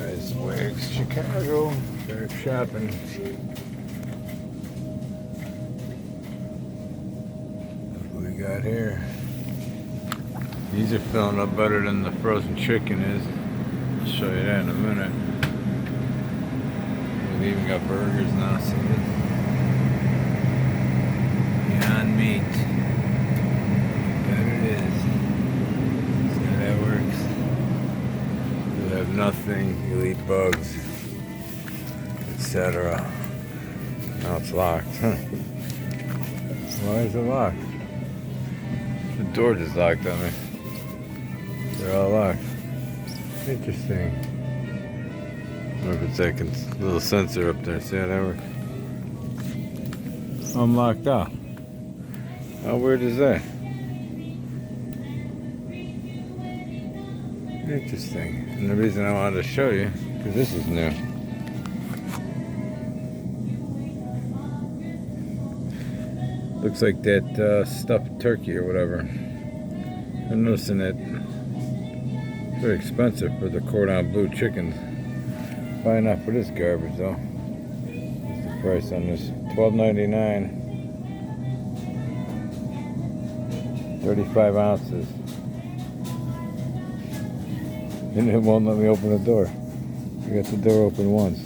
Guys, Wags Chicago, start shopping. What we got here? These are filling up better than the frozen chicken is. I'll show you that in a minute. We've even got burgers now, see this? Beyond Meat. There it is. See how that works? You have nothing, you'll eat bugs, etc. Now it's locked, huh? Why is it locked? The door just locked on me. They're all locked. Interesting. I wonder if it's that little sensor up there. See how that works? I'm locked out. How weird is that? Interesting. And the reason I wanted to show you, because this is new. Looks like that stuffed turkey or whatever. I'm noticing that it's very expensive for the cordon bleu chickens. Probably not for this garbage though. What's the price on this? $12.99. 35 ounces. And it won't let me open the door. I got the door open once.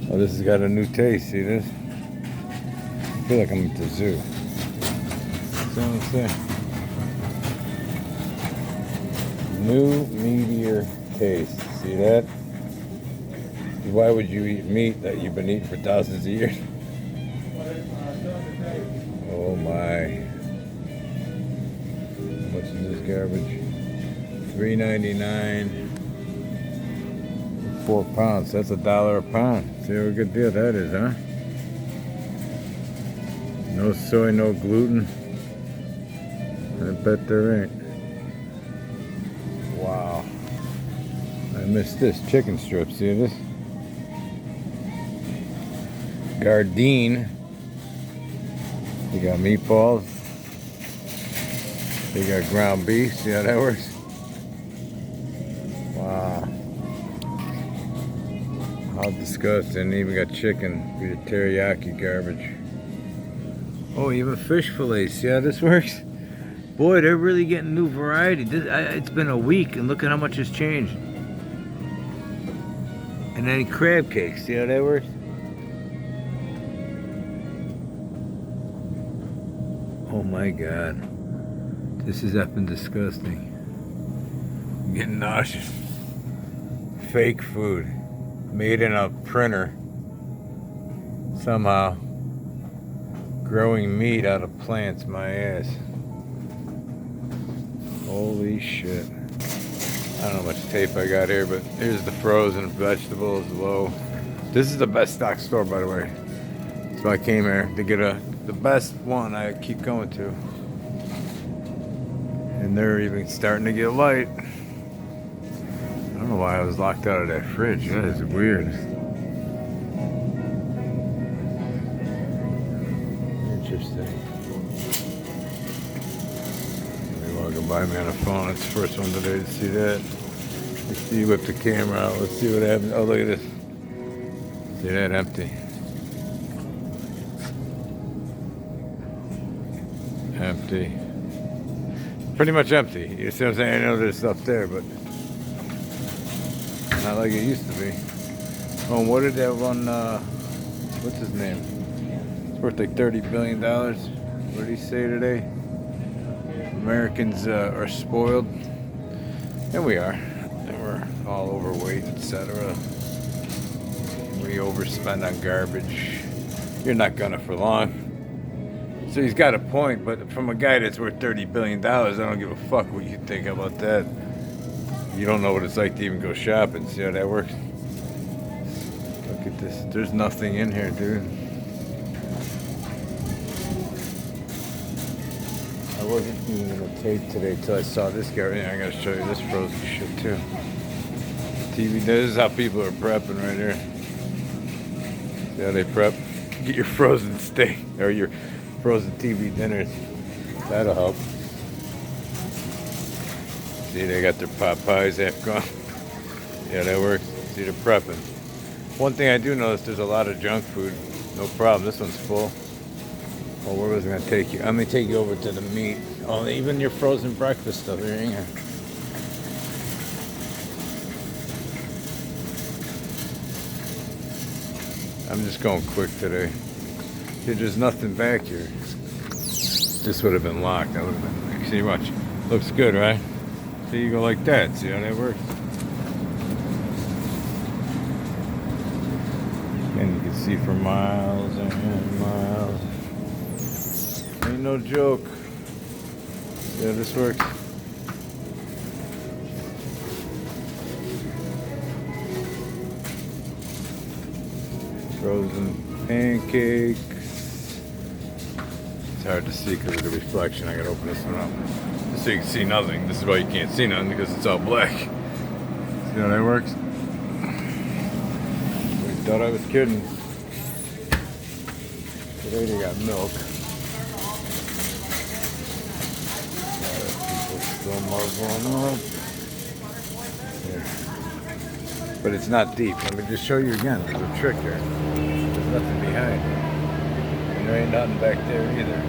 Oh, this has got a new taste. See this? I feel like I'm at the zoo. That's what I'm saying. New meatier taste. See that? Why would you eat meat that you've been eating for thousands of years? Oh my. How much is this garbage? $3.99. 4 pounds. That's $1 a pound. See what a good deal that is, huh? No soy, no gluten. I bet there ain't. Wow. I missed this chicken strip. See this? Gardein. You got meatballs. You got ground beef. See how that works? Wow. How disgusting. Even got chicken for your teriyaki garbage. Oh, even fish fillets. See how this works? Boy, they're really getting new variety. It's been a week and look at how much has changed. And then crab cakes. See how that works? Oh my God. This is effing disgusting. I'm getting nauseous. Fake food. Made in a printer. Somehow. Growing meat out of plants, my ass. Holy shit. I don't know how much tape I got here, but here's the frozen vegetables low. This is the best stock store, by the way. So I came here to get the best one I keep going to. And they're even starting to get light. I don't know why I was locked out of that fridge. That is weird. Interesting. Maybe walking by me on the phone. It's the first one today to see that. Let's see you whip the camera out. Let's see what happens. Oh, look at this. See that? Empty. Empty. Pretty much empty. You see what I'm saying? I know there's stuff there, but not like it used to be. Oh, what did that one, what's his name? It's worth like $30 billion. What did he say today? Americans are spoiled. And we are. And we're all overweight, etc. We overspend on garbage. You're not gonna for long. So he's got a point, but from a guy that's worth $30 billion, I don't give a fuck what you think about that. You don't know what it's like to even go shopping. See how that works? Look at this. There's nothing in here, dude. I wasn't even gonna tape today till I saw this guy. Yeah, I gotta show you this frozen shit too. TV. This is how people are prepping right here. See how they prep? Get your frozen steak or your frozen TV dinners. That'll help. See, they got their pot pies half gone. Yeah, that works. See, they're prepping. One thing I do notice, there's a lot of junk food. No problem. This one's full. Oh, where was I going to take you? I'm going to take you over to the meat. Oh, even your frozen breakfast stuff. Here, hang on. I'm just going quick today. There's nothing back here. This would have been locked. I would have been like, see, watch. Looks good, right? See, you go like that. See how that works? And you can see for miles and miles. Ain't no joke. Yeah, this works. Frozen pancakes. It's hard to see because of the reflection. I gotta open this one up just so you can see nothing. This is why you can't see nothing, because it's all black. See how that works? We thought I was kidding. Today they got milk. People still marveling up. Yeah. But it's not deep. Let me just show you again. There's a trick here. There's nothing behind it. And there ain't nothing back there either.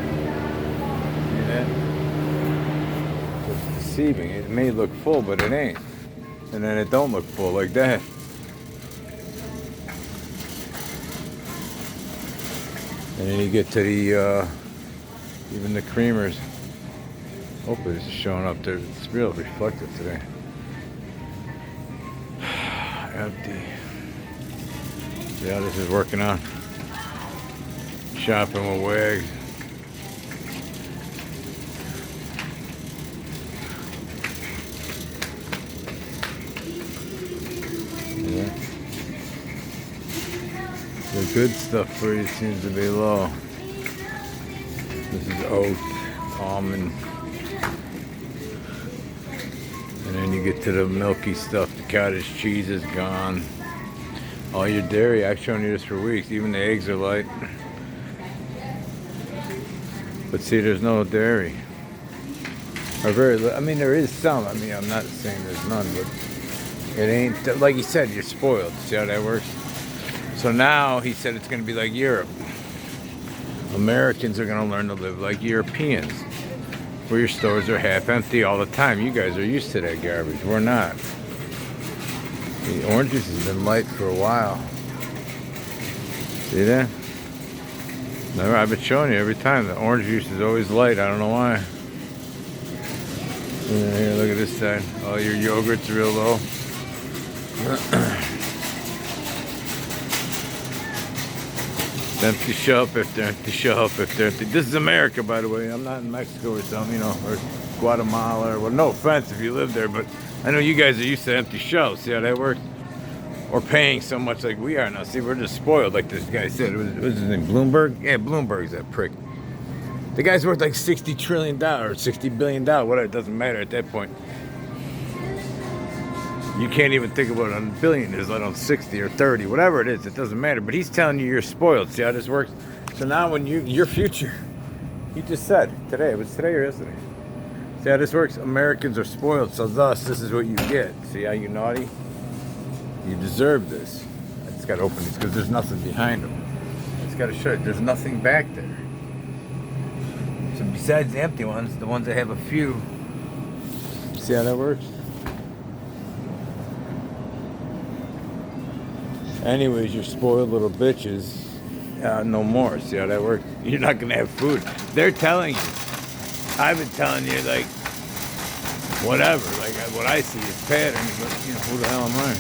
See that? It's deceiving. It may look full, but it ain't. And then it don't look full like that. And then you get to the, even the creamers. Hopefully this is showing up there. It's real reflective today. Empty. See how this is working on? Shopping with WAGS. Yeah. The good stuff for you seems to be low. This is oat, almond. And then you get to the milky stuff. The cottage cheese is gone. All your dairy, I've shown you this for weeks. Even the eggs are light. But see, there's no dairy. Or very, I mean, there is some. I mean, I'm not saying there's none, but it ain't, like he said, you're spoiled. See how that works? So now he said it's going to be like Europe. Americans are going to learn to live like Europeans, where your stores are half empty all the time. You guys are used to that garbage. We're not. The orange juice has been light for a while. See that? Remember, I've been showing you every time. The orange juice is always light. I don't know why. Here, look at this side. All your yogurt's real low. Empty shelf after empty shelf after empty. This is America, by the way. I'm not in Mexico or something, you know, or Guatemala. Or, well, no offense if you live there, but I know you guys are used to empty shelves. See how that works? Or paying so much like we are now. See, we're just spoiled, like this guy said. What was his name? Bloomberg? Yeah, Bloomberg's that prick. The guy's worth like $60 trillion, $60 billion. Whatever, it doesn't matter at that point. You can't even think about it on billion, is let on 60 or 30, whatever it is, it doesn't matter. But he's telling you you're spoiled. See how this works? So now when your future, he just said, today, it was today or yesterday. See how this works? Americans are spoiled, so thus, this is what you get. See how you naughty? You deserve this. I just got to open these because there's nothing behind them. I just got to show you, there's nothing back there. So besides the empty ones, the ones that have a few, see how that works? Anyways, you're spoiled little bitches. No more. See how that works? You're not going to have food. They're telling you. I've been telling you, like, whatever. Like, what I see is pattern. But, you know, who the hell am I?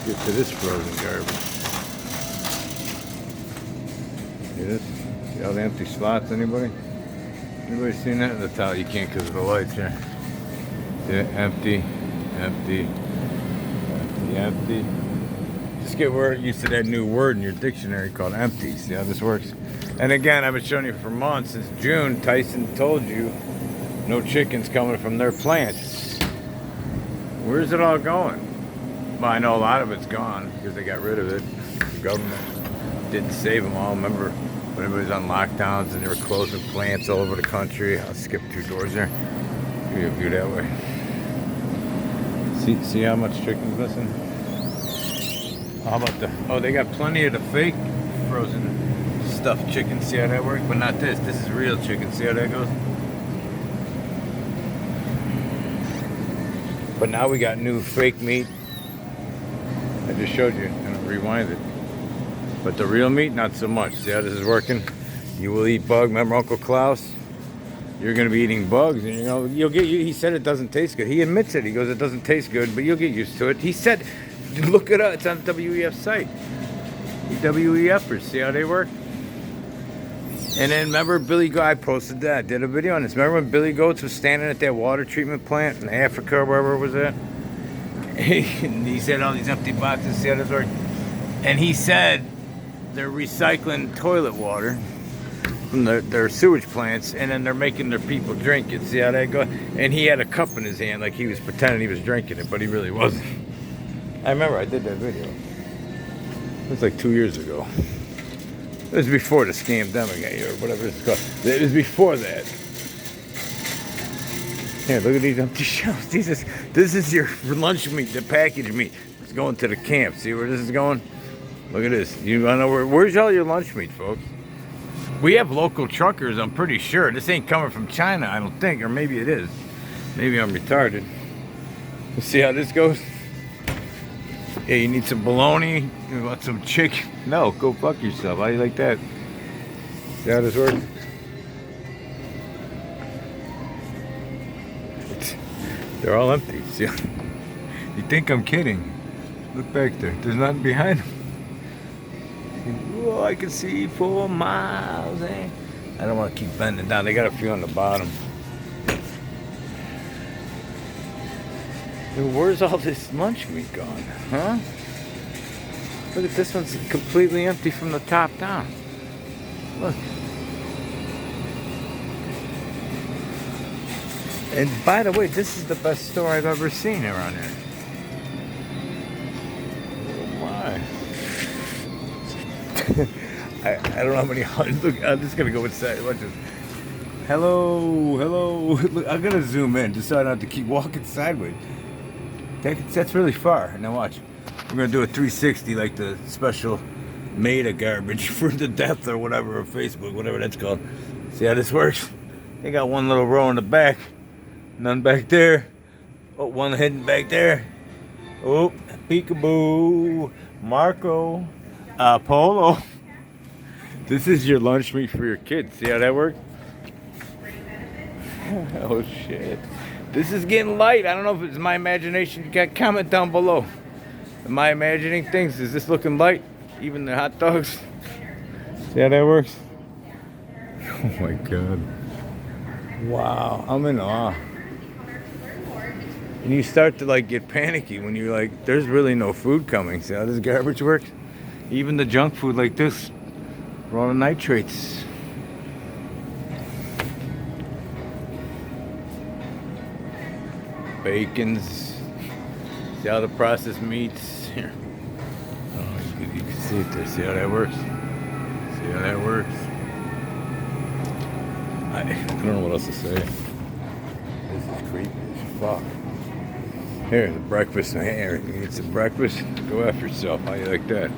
Get to this frozen garbage. See this? See all the empty slots? Anybody? Anybody seen that? That's how you can't because of the lights here. Yeah, empty, empty, empty, empty. Just get used to that new word in your dictionary called empty. See how this works? And again, I've been showing you for months. Since June, Tyson told you no chickens coming from their plants. Where's it all going? Well, I know a lot of it's gone because they got rid of it. The government didn't save them all. Remember, when everybody's on lockdowns and they were closing plants all over the country. I'll skip 2 doors there. Give you a view that way. See how much chicken's missing? How about oh, they got plenty of the fake frozen stuffed chicken. See how that works? But not this. This is real chicken. See how that goes? But now we got new fake meat. I just showed you. And I'll rewind it. But the real meat, not so much. See how this is working? You will eat bug. Remember Uncle Klaus? You're going to be eating bugs, and you'll get. He said it doesn't taste good. He admits it. He goes, it doesn't taste good, but you'll get used to it. He said, look it up. It's on the WEF site. The WEFers, see how they work? And then remember Billy Goat? I posted that. Did a video on this. Remember when Billy Goats was standing at that water treatment plant in Africa or wherever it was at? And he said all these empty boxes. See how this works? And he said they're recycling toilet water from their sewage plants, and then they're making their people drink it. See how that goes? And he had a cup in his hand like he was pretending he was drinking it, but he really wasn't. I remember I did that video. It was like 2 years ago. It was before the scamdemic or whatever it's called. It was before that. Here, look at these empty shelves. This is your lunch meat, the packaged meat. It's going to the camp. See where this is going? Look at this. You wanna know where's all your lunch meat, folks? We have local truckers, I'm pretty sure. This ain't coming from China, I don't think. Or maybe it is. Maybe I'm retarded. Let's see how this goes. Yeah, you need some bologna. You want some chicken? No, go fuck yourself. How do you like that? See how this works? They're all empty. See? You think I'm kidding? Look back there. There's nothing behind them. Oh, I can see 4 miles. Eh? I don't want to keep bending down. They got a few on the bottom. Dude, where's all this lunch meat gone? Huh? Look at this one's completely empty from the top down. Look. And by the way, this is the best store I've ever seen around here. Oh my. I don't know how many hundreds. Look, I'm just gonna go inside. Watch this. Hello. Look, I'm gonna zoom in just so I don't have to keep walking sideways. That's really far. Now watch. We're gonna do a 360 like the special made of garbage for the death or whatever, or Facebook, whatever that's called. See how this works? They got one little row in the back, none back there. Oh, one hidden back there. Oh, peekaboo, Marco. Polo. This is your lunch meat for your kids. See how that works? Oh shit. This is getting light. I don't know if it's my imagination. You got comment down below. Am I imagining things? Is this looking light? Even the hot dogs? See how that works? Oh my god. Wow. I'm in awe. And you start to like get panicky when you're like, there's really no food coming. See how this garbage works? Even the junk food like this, raw nitrates. Bacons. See how the processed meats here. Oh, you can see it there. See how that works? See how that works? I don't know what else to say. This is creepy as fuck. Here, the breakfast. Here, you need some breakfast? Go after yourself. How you like that?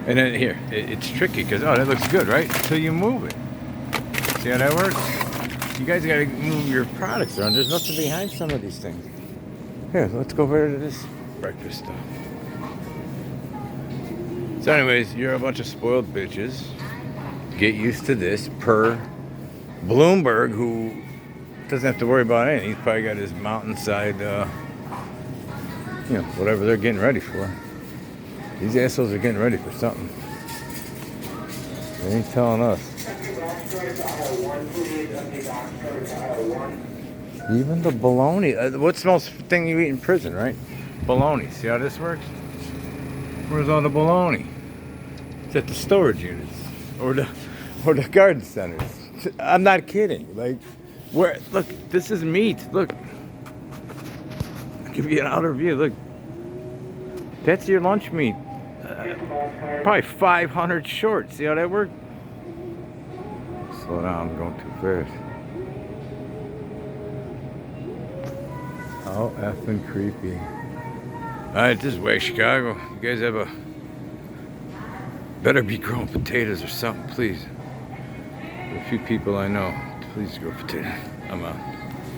And then here, it's tricky because, oh, that looks good, right? Until you move it. See how that works? You guys gotta move your products around. There's nothing behind some of these things. Here, let's go over to this breakfast stuff. So anyways, you're a bunch of spoiled bitches. Get used to this per Bloomberg, who doesn't have to worry about anything. He's probably got his mountainside, whatever they're getting ready for. These assholes are getting ready for something. They ain't telling us. Even the bologna. What's the most thing you eat in prison, right? Bologna. See how this works? Where's all the bologna? It's at the storage units or the garden centers. I'm not kidding. Like, where? Look, this is meat. Look. Give you an outer view. Look, that's your lunch meat. Probably 500 short. See how that worked? Slow down, I'm going too fast. How effing creepy. Alright, this is Wags Chicago. You guys have a... better be growing potatoes or something, please. A few people I know, please grow potatoes. I'm out.